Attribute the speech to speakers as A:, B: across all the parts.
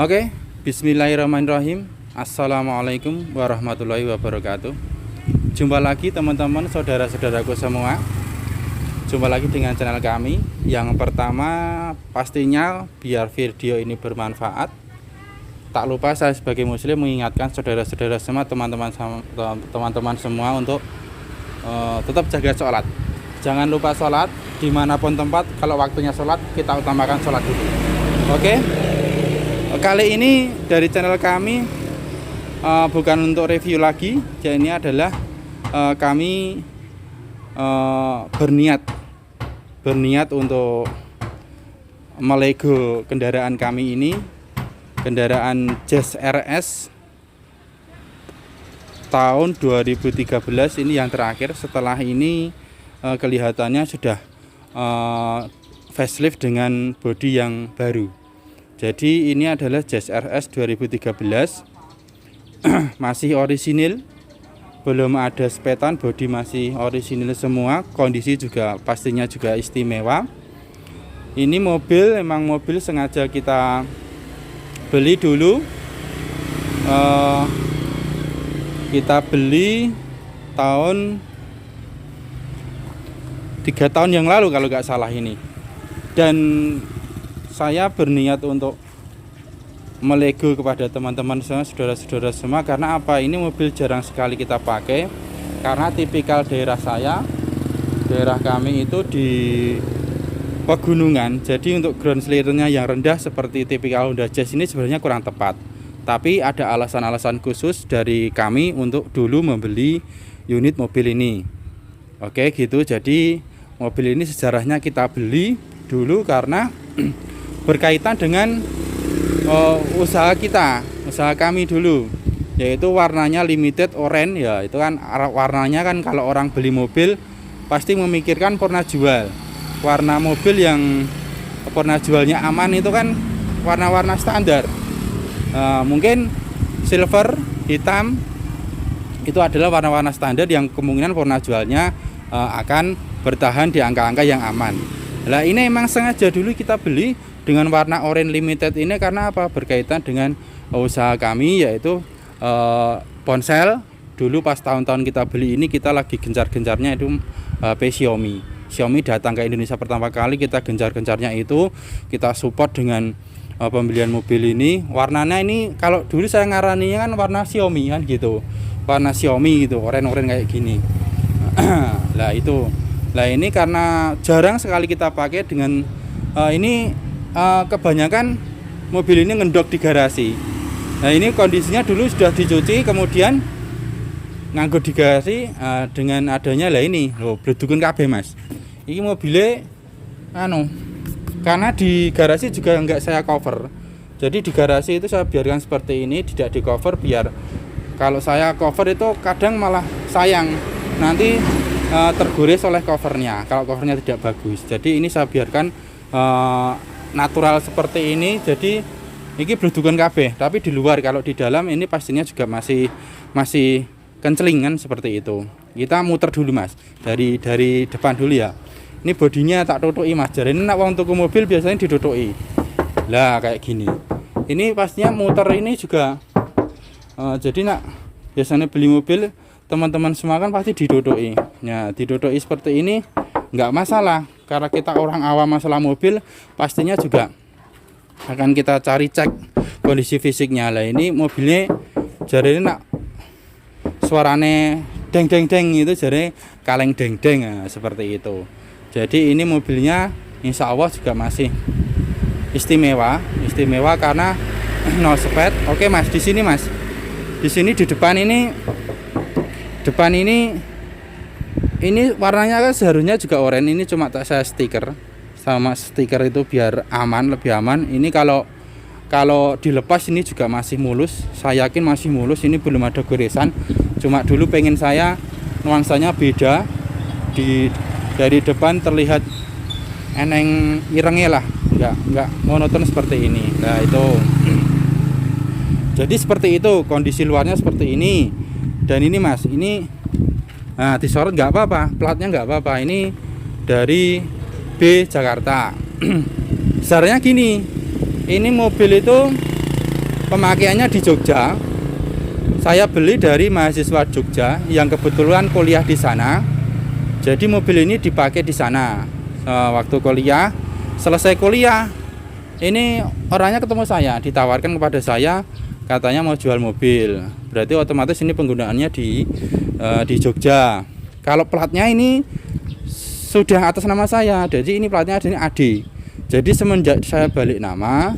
A: Oke, bismillahirrahmanirrahim. Assalamualaikum warahmatullahi wabarakatuh. Jumpa lagi teman-teman, saudara-saudaraku semua. Jumpa lagi dengan channel kami. Yang pertama pastinya biar video ini bermanfaat, tak lupa saya sebagai muslim mengingatkan saudara-saudara semua, teman-teman semua untuk tetap jaga sholat. Jangan lupa sholat dimanapun tempat. Kalau waktunya sholat, kita utamakan sholat dulu. Oke. Kali ini dari channel kami bukan untuk review lagi. Jadi ini adalah kami berniat untuk melego kendaraan kami ini, kendaraan Jazz RS tahun 2013 ini yang terakhir. Setelah ini kelihatannya sudah facelift dengan bodi yang baru. Jadi ini adalah Jazz RS 2013 masih orisinil, belum ada spetan, bodi masih orisinil semua, kondisi juga pastinya juga istimewa. Ini memang mobil sengaja kita beli dulu, kita beli tahun 3 tahun yang lalu kalau nggak salah ini. Dan saya berniat untuk melego kepada teman-teman semua, saudara-saudara semua, karena apa? Ini mobil jarang sekali kita pakai, karena tipikal daerah kami itu di pegunungan. Jadi untuk ground clearance-nya yang rendah seperti tipikal Honda Jazz ini sebenarnya kurang tepat. Tapi ada alasan-alasan khusus dari kami untuk dulu membeli unit mobil ini. Oke gitu. Jadi mobil ini sejarahnya kita beli dulu karena berkaitan dengan usaha kami dulu, yaitu warnanya limited orange. Ya itu kan warnanya kan, kalau orang beli mobil pasti memikirkan purna jual. Warna mobil yang purna jualnya aman itu kan warna-warna standar. Mungkin silver, hitam itu adalah warna-warna standar yang kemungkinan purna jualnya akan bertahan di angka-angka yang aman. Nah ini emang sengaja dulu kita beli dengan warna orange limited ini karena apa? Berkaitan dengan usaha kami, yaitu ponsel. Dulu pas tahun-tahun kita beli ini, kita lagi gencar-gencarnya itu Xiaomi datang ke Indonesia pertama kali, kita gencar-gencarnya itu, kita support dengan pembelian mobil ini. Warnanya ini kalau dulu saya ngaraninya kan warna Xiaomi kan gitu, warna Xiaomi gitu, orange kayak gini. Lah itu, lah ini karena jarang sekali kita pakai dengan ini. Kebanyakan mobil ini ngendok di garasi. Nah ini kondisinya dulu sudah dicuci, kemudian nganggur di garasi. Dengan adanya lah ini loh, bledukun kabeh mas. Ini mobilnya karena di garasi juga enggak saya cover. Jadi di garasi itu saya biarkan seperti ini, tidak di cover, biar kalau saya cover itu kadang malah sayang, nanti tergores oleh covernya kalau covernya tidak bagus. Jadi ini saya biarkan natural seperti ini. Jadi ini bledukun kabeh, tapi di luar, kalau di dalam ini pastinya juga masih kencelingan seperti itu. Kita muter dulu mas, dari depan dulu ya. Ini bodinya tak tutuki mas, jadi ini nak wong tuku mobil biasanya ditutuki. Lah kayak gini. Ini pastinya muter ini juga jadi nak biasanya beli mobil teman-teman semua kan pasti ditutuki. Ya ditutuki seperti ini nggak masalah, karena kita orang awam masalah mobil pastinya juga akan kita cari cek kondisi fisiknya. Lah ini mobilnya jari ini nak suarane deng itu jari kaleng deng seperti itu. Jadi ini mobilnya insya Allah juga masih istimewa karena no speed. Oke mas, di sini mas, di sini di depan ini warnanya kan seharusnya juga oranye. Ini cuma tak saya stiker sama stiker itu biar aman, lebih aman. Ini kalau dilepas ini juga masih mulus. Saya yakin masih mulus, ini belum ada goresan. Cuma dulu pengen saya nuansanya beda. Dari depan terlihat eneng irengnya lah, enggak monoton seperti ini. Nah itu. Jadi seperti itu, kondisi luarnya seperti ini. Dan ini mas, ini nah disorot nggak apa-apa, platnya nggak apa-apa. Ini dari B Jakarta. Besarnya gini, ini mobil itu pemakaiannya di Jogja. Saya beli dari mahasiswa Jogja yang kebetulan kuliah di sana. Jadi mobil ini dipakai di sana waktu kuliah. Selesai kuliah, ini orangnya ketemu saya, ditawarkan kepada saya, katanya mau jual mobil. Berarti otomatis ini penggunaannya di Jogja. Kalau platnya ini sudah atas nama saya, jadi ini platnya ada AD. Jadi semenjak saya balik nama,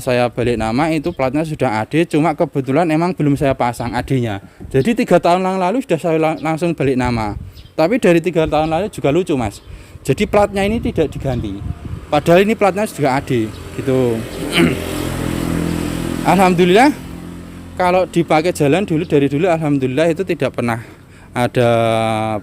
A: saya balik nama itu platnya sudah AD, cuma kebetulan emang belum saya pasang AD-nya. Jadi 3 tahun yang lalu sudah saya langsung balik nama. Tapi dari 3 tahun lalu juga lucu mas. Jadi platnya ini tidak diganti. Padahal ini platnya juga AD gitu. Alhamdulillah kalau dipakai jalan dari dulu alhamdulillah itu tidak pernah ada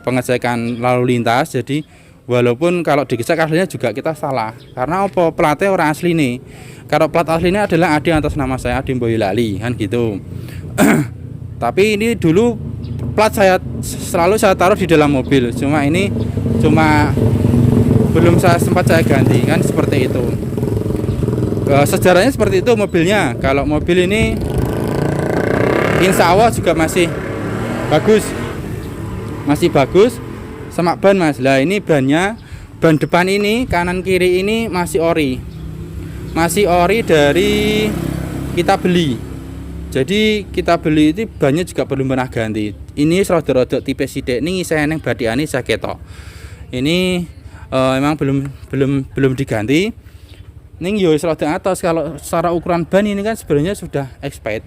A: pengecekan lalu lintas. Jadi walaupun kalau dicek aslinya juga kita salah. Karena apa? Platnya orang asli nih. Kalau plat aslinya adalah AD atas nama saya, Adi Boyolali kan gitu. Tapi ini dulu plat selalu saya taruh di dalam mobil. Cuma belum sempat saya ganti kan seperti itu. Sejarahnya seperti itu mobilnya. Kalau mobil ini insya Allah juga masih bagus, semak ban mas. Lah ini ban depan ini, kanan kiri ini masih ori dari kita beli. Jadi kita beli itu bannya juga belum pernah ganti. Ini rodok-rodok tipe sidik ini saya neng badiane saya ketok. Ini emang belum diganti. Ning yo rodok atas. Kalau secara ukuran ban ini kan sebenarnya sudah expired.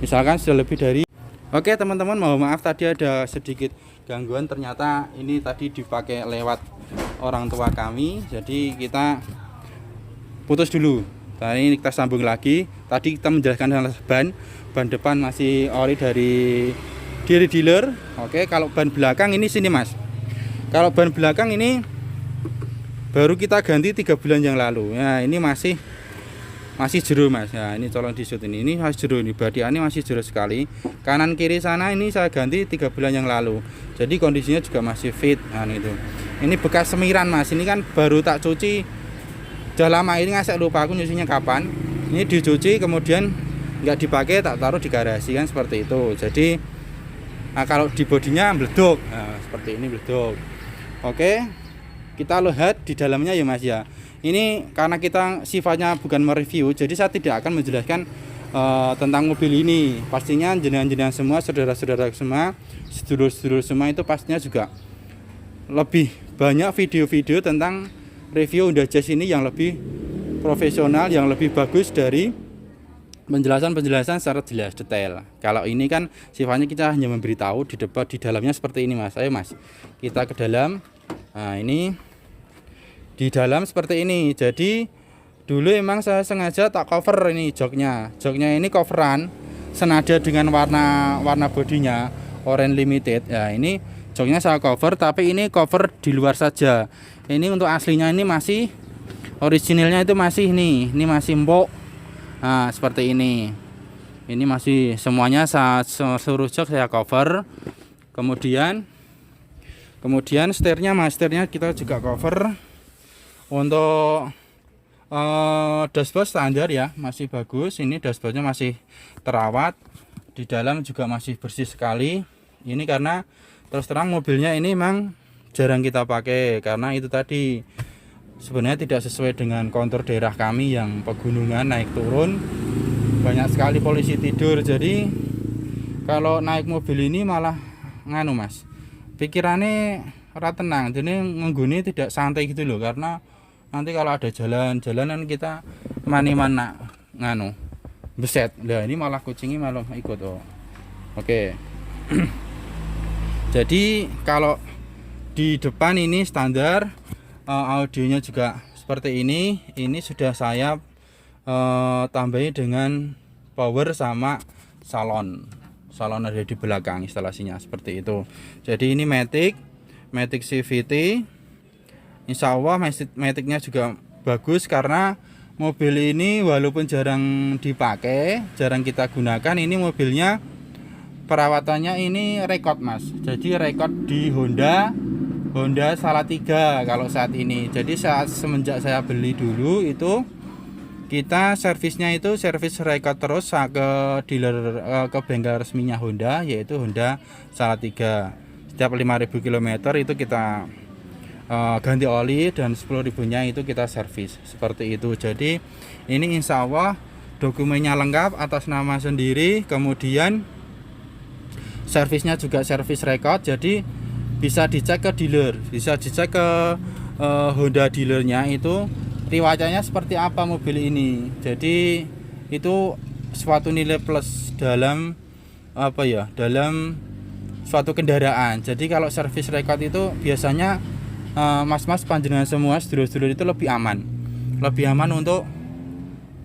A: Misalkan sudah lebih dari. Oke teman-teman, mohon maaf tadi ada sedikit gangguan, ternyata ini tadi dipakai lewat orang tua kami. Jadi kita putus dulu. Tadi kita sambung lagi. Tadi kita menjelaskan ban depan masih ori dari dealer. Oke, kalau ban belakang ini sini mas. Kalau ban belakang ini baru kita ganti 3 bulan yang lalu. Ya ini masih jero mas. Ya ini tolong di shoot ini masih jero, ini badiannya masih jero sekali. Kanan kiri sana ini saya ganti 3 bulan yang lalu. Jadi kondisinya juga masih fit. Nah itu. Ini bekas semiran mas. Ini kan baru tak cuci. Udah lama ini ngasih lupa aku nyucinya kapan. Ini dicuci kemudian nggak dipakai, tak taruh di garasi kan seperti itu. Jadi kalau di bodinya meleduk, nah, seperti ini meleduk. Oke, kita lihat di dalamnya ya mas ya. Ini karena kita sifatnya bukan mereview, jadi saya tidak akan menjelaskan tentang mobil ini. Pastinya jenengan-jenengan semua, saudara-saudara semua, sedulur-sedulur semua itu pastinya juga lebih banyak video-video tentang review Honda Jazz ini yang lebih profesional, yang lebih bagus dari penjelasan secara jelas detail. Kalau ini kan sifatnya kita hanya memberitahu di dalamnya seperti ini mas. Ayo mas, kita ke dalam. Nah ini di dalam seperti ini. Jadi dulu emang saya sengaja tak cover ini joknya ini coveran senada dengan warna bodinya Orange Limited. Ya ini joknya saya cover, tapi ini cover di luar saja. Ini untuk aslinya ini masih originalnya itu masih ini masih empuk. Nah seperti ini masih semuanya seluruh jok saya cover. Kemudian setirnya mas, setirnya kita juga cover. Untuk dashboard standar ya masih bagus. Ini dashboardnya masih terawat, di dalam juga masih bersih sekali. Ini karena terus terang mobilnya ini memang jarang kita pakai, karena itu tadi sebenarnya tidak sesuai dengan kontur daerah kami yang pegunungan naik turun, banyak sekali polisi tidur. Jadi kalau naik mobil ini malah nganu mas, pikirannya ora tenang, jadi mengguni tidak santai gitu loh. Karena nanti kalau ada jalanan kita mana nganu beset lah, ini malah kucingnya malah ikut. Oke. Jadi kalau di depan ini standar, audionya juga seperti ini sudah saya tambahin dengan power sama salon ada di belakang instalasinya seperti itu. Jadi ini Matic CVT, insya Allah Maticnya juga bagus, karena mobil ini walaupun jarang dipakai, jarang kita gunakan, ini mobilnya perawatannya ini rekod mas. Jadi rekod di Honda Salatiga kalau saat ini. Jadi semenjak saya beli dulu itu kita servisnya itu servis record terus ke dealer, ke bengkel resminya Honda, yaitu Honda Salatiga. Setiap 5.000 km itu kita ganti oli, dan 10.000 nya itu kita servis, seperti itu. Jadi ini insya Allah dokumennya lengkap atas nama sendiri, kemudian servisnya juga servis record, jadi bisa dicek ke dealer, bisa dicek ke Honda dealernya itu riwayatnya seperti apa mobil ini. Jadi itu suatu nilai plus dalam apa ya, dalam suatu kendaraan. Jadi kalau servis record itu biasanya mas-mas panjenengan semua sedulur-sedulur itu lebih aman untuk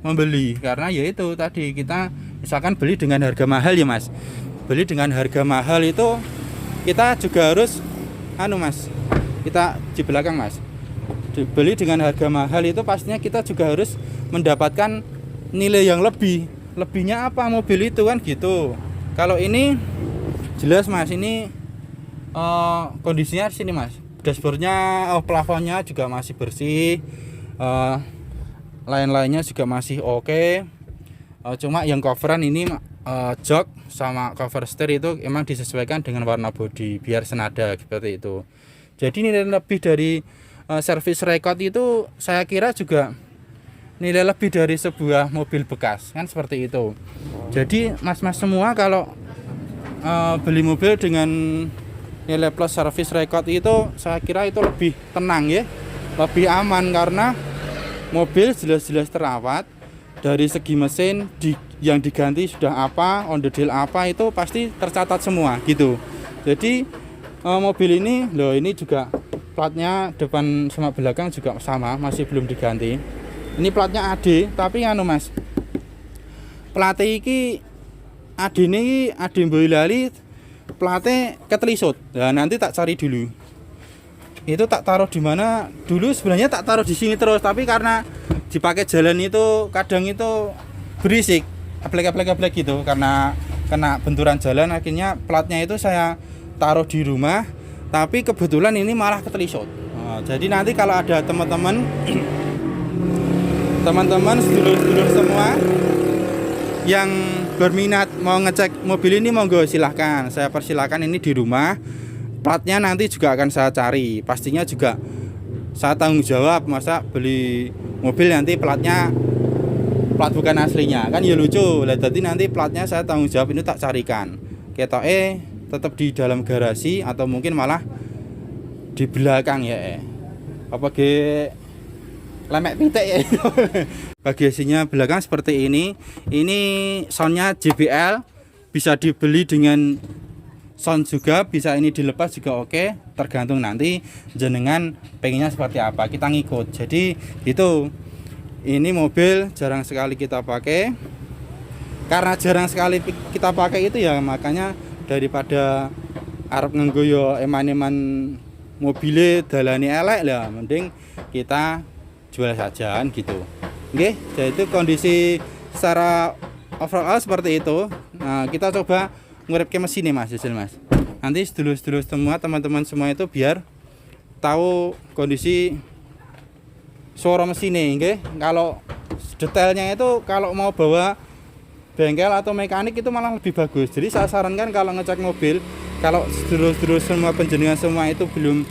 A: membeli, karena yaitu tadi kita misalkan beli dengan harga mahal ya mas, beli dengan harga mahal itu kita juga harus mas, kita di belakang mas, beli dengan harga mahal itu pastinya kita juga harus mendapatkan nilai yang lebihnya apa mobil itu kan gitu. Kalau ini jelas mas, ini kondisinya sini mas, dashboardnya, plafonnya juga masih bersih, lain-lainnya juga masih oke. Cuma yang coveran ini jok sama cover steer itu emang disesuaikan dengan warna bodi biar senada seperti itu. Jadi nilai lebih dari service record itu saya kira juga nilai lebih dari sebuah mobil bekas kan, seperti itu. Jadi mas-mas semua kalau beli mobil dengan nilai plus service record itu saya kira itu lebih tenang ya, lebih aman, karena mobil jelas-jelas terawat dari segi mesin, yang diganti sudah apa, on the deal apa, itu pasti tercatat semua gitu. Jadi mobil ini loh, ini juga platnya depan sama belakang juga sama, masih belum diganti. Ini platnya AD, tapi mas, plat iki AD ini AD Boyolali, platnya ketelisut. Nah, nanti tak cari dulu. Itu tak taruh di mana? Dulu sebenarnya tak taruh di sini terus, tapi karena dipakai jalan itu kadang itu berisik, aplek gitu, karena kena benturan jalan, akhirnya platnya itu saya taruh di rumah, tapi kebetulan ini malah ketelisut. Nah, jadi nanti kalau ada teman-teman sedulur-sedulur semua yang berminat mau ngecek mobil ini, monggo silahkan, saya persilahkan ini di rumah. Platnya nanti juga akan saya cari, pastinya juga saya tanggung jawab. Masa beli mobil nanti platnya plat bukan aslinya kan ya lucu lah. Jadi nanti platnya saya tanggung jawab, ini tak carikan ketoke tetap di dalam garasi atau mungkin malah di belakang ya, apa ge lemek pitik ya. Bagasinya belakang seperti ini soundnya JBL, bisa dibeli dengan sound juga, bisa ini dilepas juga oke, tergantung nanti jenengan pengennya seperti apa, kita ngikut. Jadi itu, ini mobil jarang sekali kita pakai, karena jarang sekali kita pakai itu ya, makanya daripada arep nganggo yo eman-eman mobile dalane elek lah, mending kita jual saja kan gitu. Oke, jadi itu kondisi secara overall seperti itu. Nah, kita coba ngurep ke mesin nih mas, nanti sedulur-sedulur semua, teman-teman semua itu biar tahu kondisi suara mesin nih, okay? Kalau detailnya itu kalau mau bawa bengkel atau mekanik itu malah lebih bagus. Jadi saya sarankan kalau ngecek mobil, kalau sedulur-sedulur semua penjenengan semua itu belum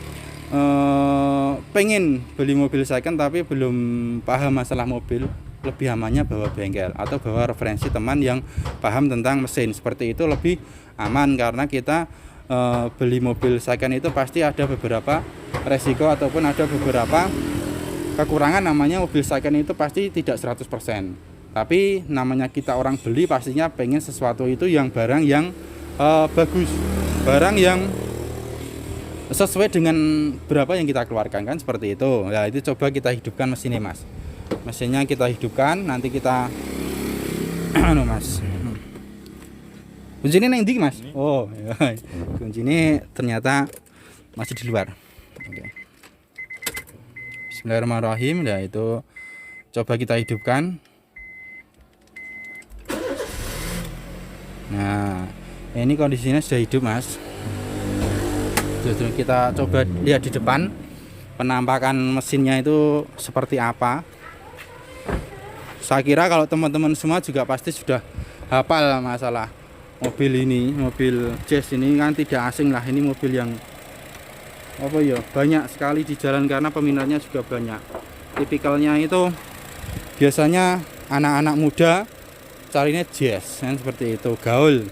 A: pengen beli mobil second tapi belum paham masalah mobil, lebih amannya bawa bengkel atau bawa referensi teman yang paham tentang mesin. Seperti itu lebih aman, karena kita beli mobil second itu pasti ada beberapa resiko ataupun ada beberapa kekurangan. Namanya mobil second itu pasti tidak 100%, tapi namanya kita orang beli pastinya pengen sesuatu itu yang barang yang bagus, barang yang sesuai dengan berapa yang kita keluarkan kan, seperti itu. Nah, itu coba kita hidupkan mesinnya mas. Mesinnya kita hidupkan, nanti kita mas. Kunci ini nanti mas. Oh, ya. Kunci ini ternyata masih di luar. Oke. Bismillahirrahmanirrahim. Nah, itu coba kita hidupkan. Nah, ini kondisinya sudah hidup mas. Kita coba lihat di depan penampakan mesinnya itu seperti apa. Saya kira kalau teman-teman semua juga pasti sudah hafal masalah mobil ini, mobil Jazz ini kan tidak asing lah. Ini mobil yang apa ya, banyak sekali di jalan karena peminatnya juga banyak. Tipikalnya itu biasanya anak-anak muda carinya Jazz kan, seperti itu, gaul.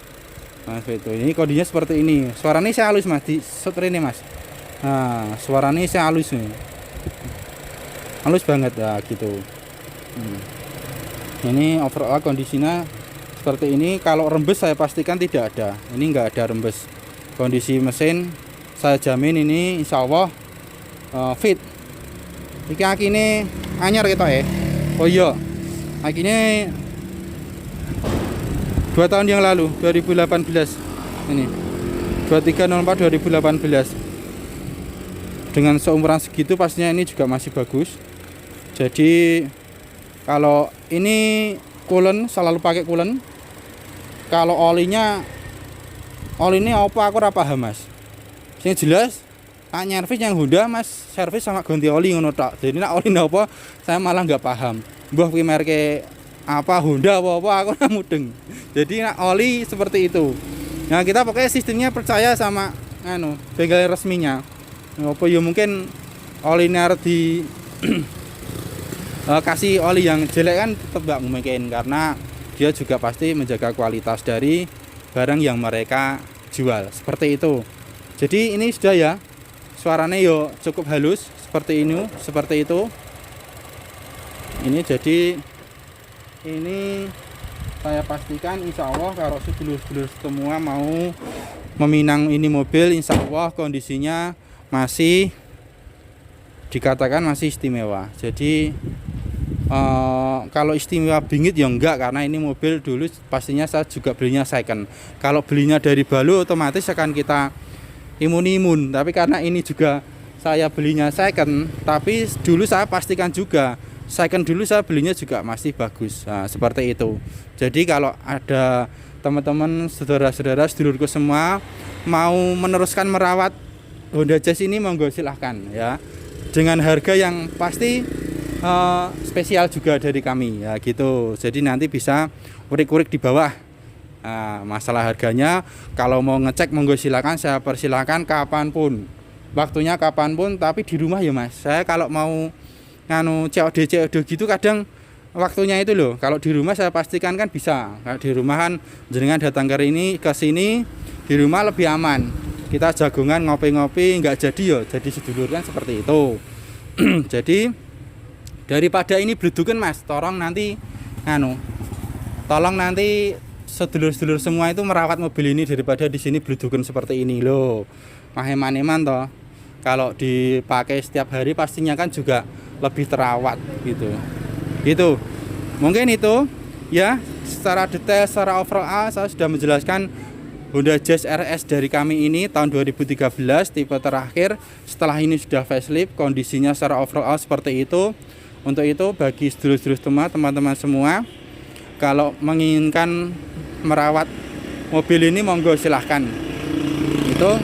A: Nah, seperti itu. Ini kodinya seperti ini. Suaranya saya halus mas, di setir ini mas. Nah, suaranya saya halus nih, halus banget ya gitu. Ini overall kondisinya seperti ini. Kalau rembes saya pastikan tidak ada. Ini enggak ada rembes. Kondisi mesin saya jamin ini insya Allah fit. Iki akine anyar kita ya. Oh iya, akine 2 tahun yang lalu, 2018 ini 2304 2018. Dengan seumuran segitu pastinya ini juga masih bagus. Jadi kalau ini coolant selalu pakai coolant. Kalau olinya apa aku ora paham mas. Sing jelas tak nyervis yang Honda mas, servis sama ganti oli ngono tok. Jadi nak oli apa saya malah nggak paham. Mbah kuwi merke apa Honda apa aku ora mudeng. Jadi nak oli seperti itu. Nah kita pokoknya sistemnya percaya sama bengkel resminya. Apa ya mungkin olinya di kasih oli yang jelek kan tetap nggak mungkin, karena dia juga pasti menjaga kualitas dari barang yang mereka jual seperti itu. Jadi ini sudah ya, suaranya yo cukup halus seperti ini, seperti itu. Ini jadi ini saya pastikan insya Allah kalau sedulur-sedulur semua mau meminang ini mobil, insya Allah kondisinya masih dikatakan masih istimewa. Jadi kalau istimewa bingit ya enggak, karena ini mobil dulu pastinya saya juga belinya second. Kalau belinya dari balu otomatis akan kita imun-imun, tapi karena ini juga saya belinya second, tapi dulu saya pastikan juga second dulu saya belinya juga masih bagus. Nah, seperti itu. Jadi kalau ada teman-teman, saudara-saudara, sedulurku semua mau meneruskan merawat Honda Jazz ini, monggo silahkan ya, dengan harga yang pasti spesial juga dari kami ya gitu. Jadi nanti bisa urik-urik di bawah. Nah, masalah harganya kalau mau ngecek monggo silakan, saya persilakan kapanpun, waktunya kapanpun, tapi di rumah ya mas. Saya kalau mau COD gitu kadang waktunya itu loh. Kalau di rumah saya pastikan kan bisa. Kalau di rumah kan jenengan datang ke sini di rumah lebih aman. Kita jagongan ngopi-ngopi nggak jadi ya, jadi sedulur kan seperti itu. Jadi daripada ini bledukan mas, tolong nanti sedulur-sedulur semua itu merawat mobil ini daripada di sini bledukan seperti ini loh. Maheman-eman toh. Kalau dipakai setiap hari pastinya kan juga lebih terawat gitu. Gitu. Mungkin itu ya, secara detail, secara overall saya sudah menjelaskan Honda Jazz RS dari kami ini tahun 2013 tipe terakhir. Setelah ini sudah facelift, kondisinya secara overall seperti itu. Untuk itu bagi sedulur-sedulur teman-teman semua, kalau menginginkan merawat mobil ini monggo silahkan. Itu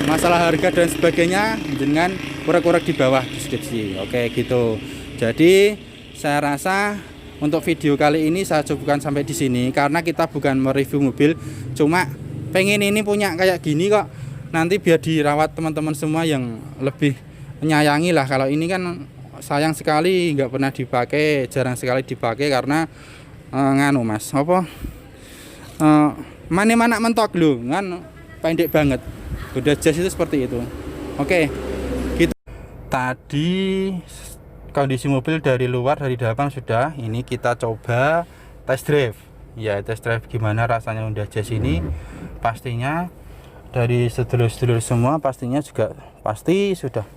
A: masalah harga dan sebagainya dengan kurang-kurang di bawah deskripsi. Oke gitu. Jadi saya rasa untuk video kali ini saya cukupkan sampai di sini, karena kita bukan mereview mobil, cuma pengen ini punya kayak gini kok, nanti biar dirawat teman-teman semua yang lebih menyayangi lah. Kalau ini kan sayang sekali nggak pernah dipakai, jarang sekali dipakai karena mas mana mentok loh kan, pendek banget. Honda Jazz itu seperti itu. Oke gitu. Tadi kondisi mobil dari luar, dari dalam sudah. Ini kita coba test drive ya, test drive gimana rasanya Honda Jazz ini. Pastinya dari sedulur-sedulur semua pastinya juga pasti sudah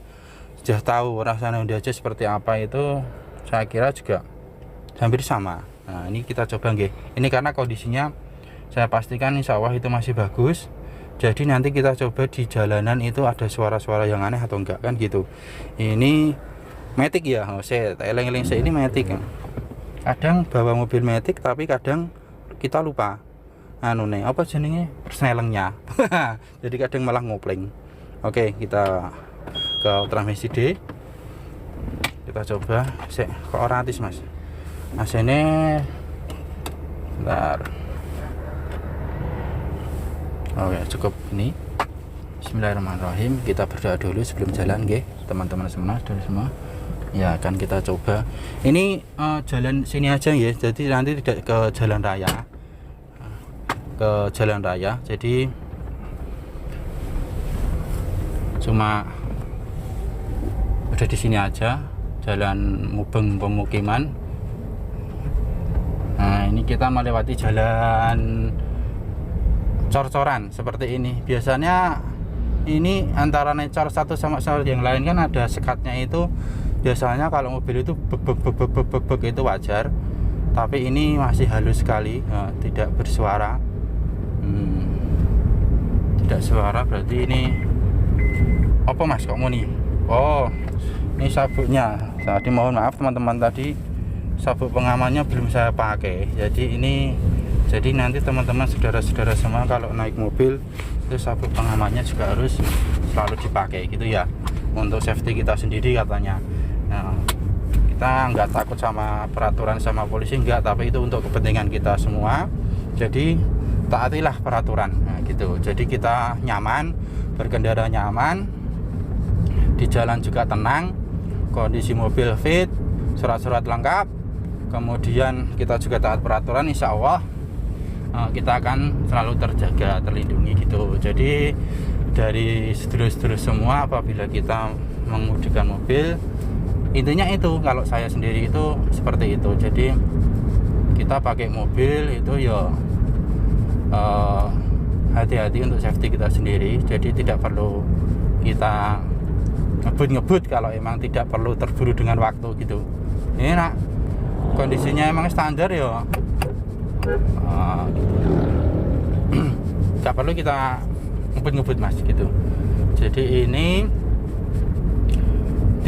A: tahu rasanya Honda Jazz seperti apa. Itu saya kira juga hampir sama. Nah ini kita coba nggih. Ini karena kondisinya saya pastikan insya Allah itu masih bagus. Jadi nanti kita coba di jalanan itu ada suara-suara yang aneh atau enggak kan gitu. Ini matic ya, saya eleng-eleng saya ini matic. Kadang bawa mobil matic tapi kadang kita lupa apa jenenge persnelengnya. Jadi kadang malah ngopling. Oke, kita ke transmisi D. Kita coba kok ora atis mas. AC-nya bentar. Oke, cukup ini. Bismillahirrahmanirrahim. Kita berdoa dulu sebelum jalan, nggih, teman-teman semua. Ya, akan kita coba. Ini jalan sini aja ya. Jadi nanti tidak ke jalan raya. Jadi cuma udah di sini aja, jalan mubeng pemukiman. Nah, ini kita melewati jalan cor-coran seperti ini. Biasanya ini antara cor satu sama cor yang lain kan ada sekatnya itu. Biasanya kalau mobil itu bek itu wajar, tapi ini masih halus sekali, tidak bersuara. Tidak suara berarti ini apa mas kamu nih? Oh, ini sabuknya. Jadi mohon maaf teman-teman, tadi sabuk pengamannya belum saya pakai. Jadi nanti teman-teman saudara-saudara semua kalau naik mobil itu sabuk pengamannya juga harus selalu dipakai gitu ya, untuk safety kita sendiri katanya. Nah, kita nggak takut sama peraturan sama polisi, enggak, tapi itu untuk kepentingan kita semua. Jadi taatilah peraturan, nah, gitu. Jadi kita nyaman, berkendara nyaman, di jalan juga tenang, kondisi mobil fit, surat-surat lengkap, kemudian kita juga taat peraturan, insya Allah kita akan selalu terjaga, terlindungi gitu. Jadi dari sedulur-sedulur semua, apabila kita mengemudikan mobil, intinya itu, kalau saya sendiri itu seperti itu. Jadi kita pakai mobil itu ya hati-hati untuk safety kita sendiri. Jadi tidak perlu kita ngebut kalau emang tidak perlu terburu dengan waktu gitu. Ini nak kondisinya emang standar ya, gak perlu kita ngebut mas gitu. Jadi ini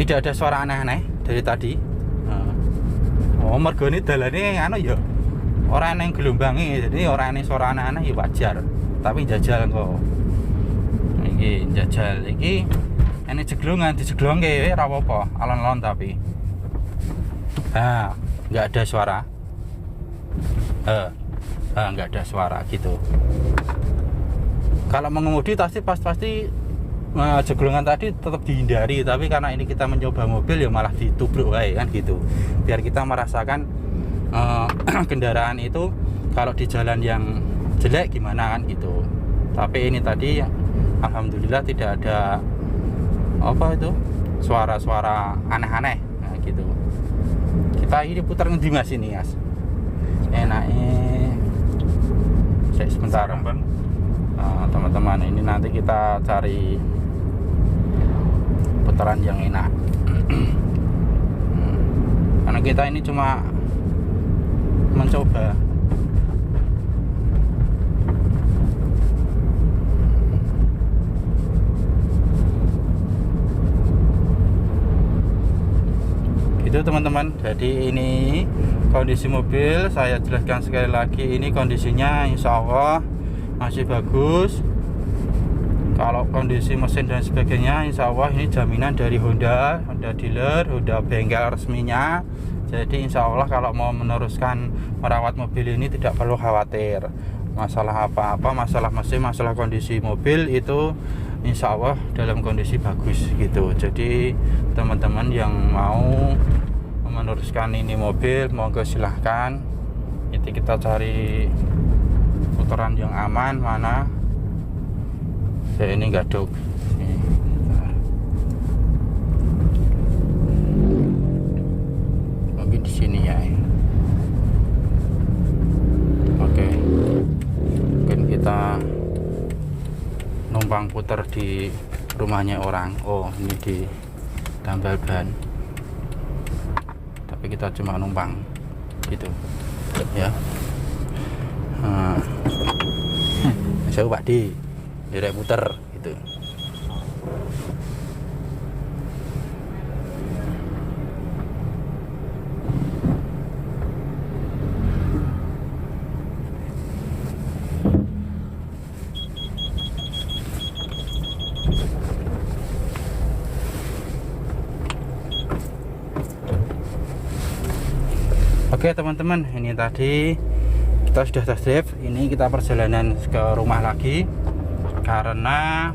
A: tidak ada suara aneh-aneh dari tadi. Oh, mergo ini dalane anu ya, ora ana gelombangi, jadi ora ana suara aneh-aneh ya wajar. Tapi jajal kok. Iki jajal iki ini jeglongan, dijeglongke ora apa-apa, alon-alon tapi. Enggak ada suara. Enggak ada suara gitu. Kalau mengemudi pasti jeglongan tadi tetap dihindari, tapi karena ini kita mencoba mobil ya malah ditubruk wae kan gitu. Biar kita merasakan kendaraan itu kalau di jalan yang jelek gimana kan gitu. Tapi ini tadi alhamdulillah tidak ada apa itu suara-suara aneh-aneh, nah gitu. Kita ini putar ngendi mas ini mas? Enaknya saya sebentar. Teman-teman, ini nanti kita cari putaran yang enak. Karena kita ini cuma mencoba. Gitu teman-teman. Jadi ini kondisi mobil, saya jelaskan sekali lagi, ini kondisinya insya Allah masih bagus. Kalau kondisi mesin dan sebagainya, insya Allah ini jaminan dari Honda dealer, Honda bengkel resminya. Jadi insya Allah kalau mau meneruskan merawat mobil ini tidak perlu khawatir masalah apa-apa, masalah mesin, masalah kondisi mobil itu insya Allah dalam kondisi bagus gitu. Jadi teman-teman yang mau meneruskan ini mobil, monggo silahkan. Itu kita cari putaran yang aman mana. Ya ini gadok. Mungkin di sini ya. Oke. Mungkin kita numpang putar di rumahnya orang. Oh, ini di tambal ban. Tapi kita cuma numpang gitu. Ya. Saya Pak di direk puter gitu. Oke teman-teman, ini tadi kita sudah test drive. Ini kita perjalanan ke rumah lagi, karena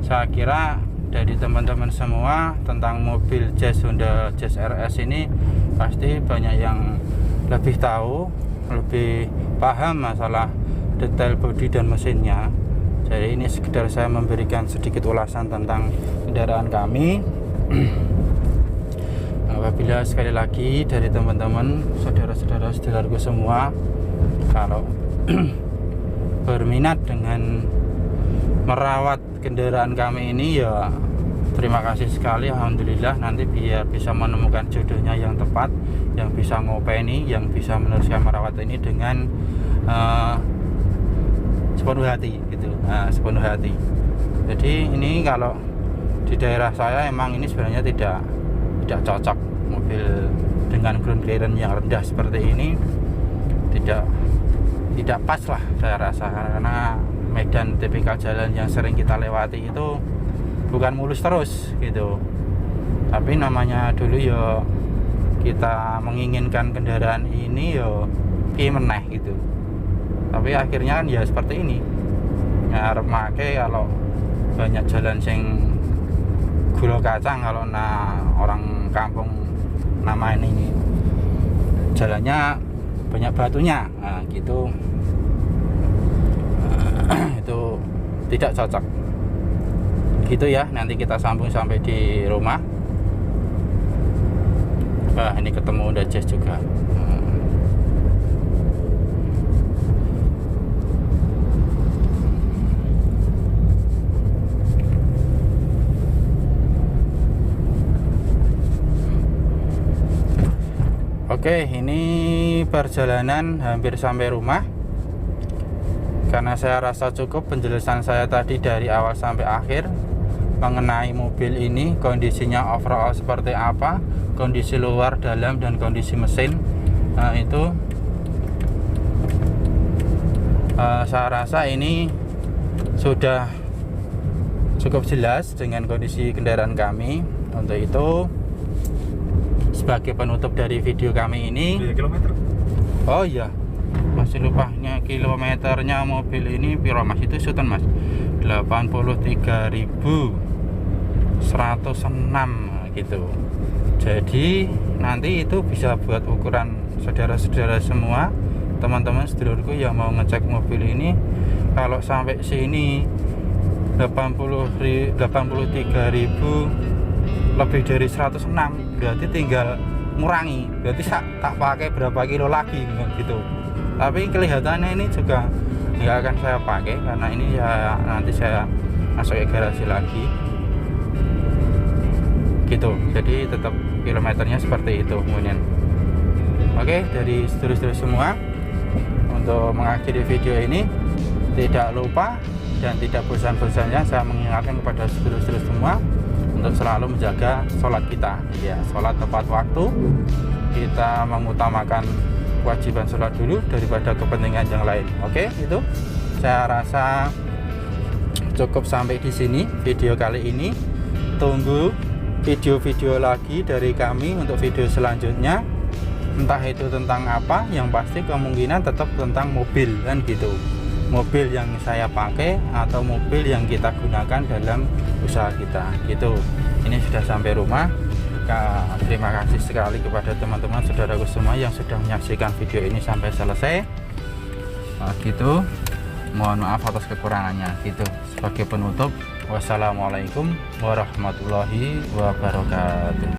A: saya kira dari teman-teman semua tentang mobil Jazz, Honda Jazz RS ini pasti banyak yang lebih tahu, lebih paham masalah detail bodi dan mesinnya. Jadi ini sekedar saya memberikan sedikit ulasan tentang kendaraan kami. Apabila sekali lagi dari teman-teman, saudara-saudara saudaraku semua, kalau berminat dengan merawat kendaraan kami ini, ya terima kasih sekali. Alhamdulillah, nanti biar bisa menemukan jodohnya yang tepat, yang bisa ngopeni, yang bisa meneruskan merawat ini dengan sepenuh hati gitu. Sepenuh hati. Jadi ini kalau di daerah saya emang ini sebenarnya tidak cocok mobil dengan ground clearance yang rendah seperti ini, tidak pas lah saya rasa, karena medan tipikal jalan yang sering kita lewati itu bukan mulus terus gitu. Tapi namanya dulu ya kita menginginkan kendaraan ini ya piye meneh gitu. Tapi akhirnya kan ya seperti ini. Ngarep make kalau banyak jalan sing gula kacang, kalau orang kampung nama ini jalannya banyak batunya, gitu. Itu tidak cocok gitu ya. Nanti kita sambung sampai di rumah. Ini ketemu Honda Jazz juga. Oke, ini perjalanan hampir sampai rumah. Karena saya rasa cukup penjelasan saya tadi dari awal sampai akhir mengenai mobil ini, kondisinya overall seperti apa, kondisi luar, dalam, dan kondisi mesin. Itu saya rasa ini sudah cukup jelas dengan kondisi kendaraan kami. Untuk itu, sebagai penutup dari video kami ini,
B: kilometer.
A: Oh iya, masih lupanya kilometernya mobil ini piro mas? Itu sultan mas, 83.106 gitu. Jadi nanti itu bisa buat ukuran saudara-saudara semua, teman-teman sedulurku yang mau ngecek mobil ini. Kalau sampai sini 83.000 lebih dari 106, berarti tinggal ngurangi, berarti tak pakai berapa kilo lagi gitu. Tapi kelihatannya ini juga nggak akan saya pakai, karena ini ya nanti saya masuk ke garasi lagi gitu. Jadi tetap kilometernya seperti itu kemudian. Oke, dari sedulur-sedulur semua, untuk mengakhiri video ini, tidak lupa dan tidak bosan-bosannya saya mengingatkan kepada sedulur-sedulur semua untuk selalu menjaga sholat kita, ya, sholat tepat waktu. Kita mengutamakan kewajiban sholat dulu daripada kepentingan yang lain. Oke, itu saya rasa cukup sampai di sini video kali ini. Tunggu video-video lagi dari kami untuk video selanjutnya, entah itu tentang apa. Yang pasti kemungkinan tetap tentang mobil kan gitu, mobil yang saya pakai atau mobil yang kita gunakan dalam usaha kita gitu. Ini sudah sampai rumah. Terima kasih sekali kepada teman-teman saudaraku semua yang sudah menyaksikan video ini sampai selesai. Gitu, mohon maaf atas kekurangannya gitu. Sebagai penutup, wassalamualaikum warahmatullahi wabarakatuh.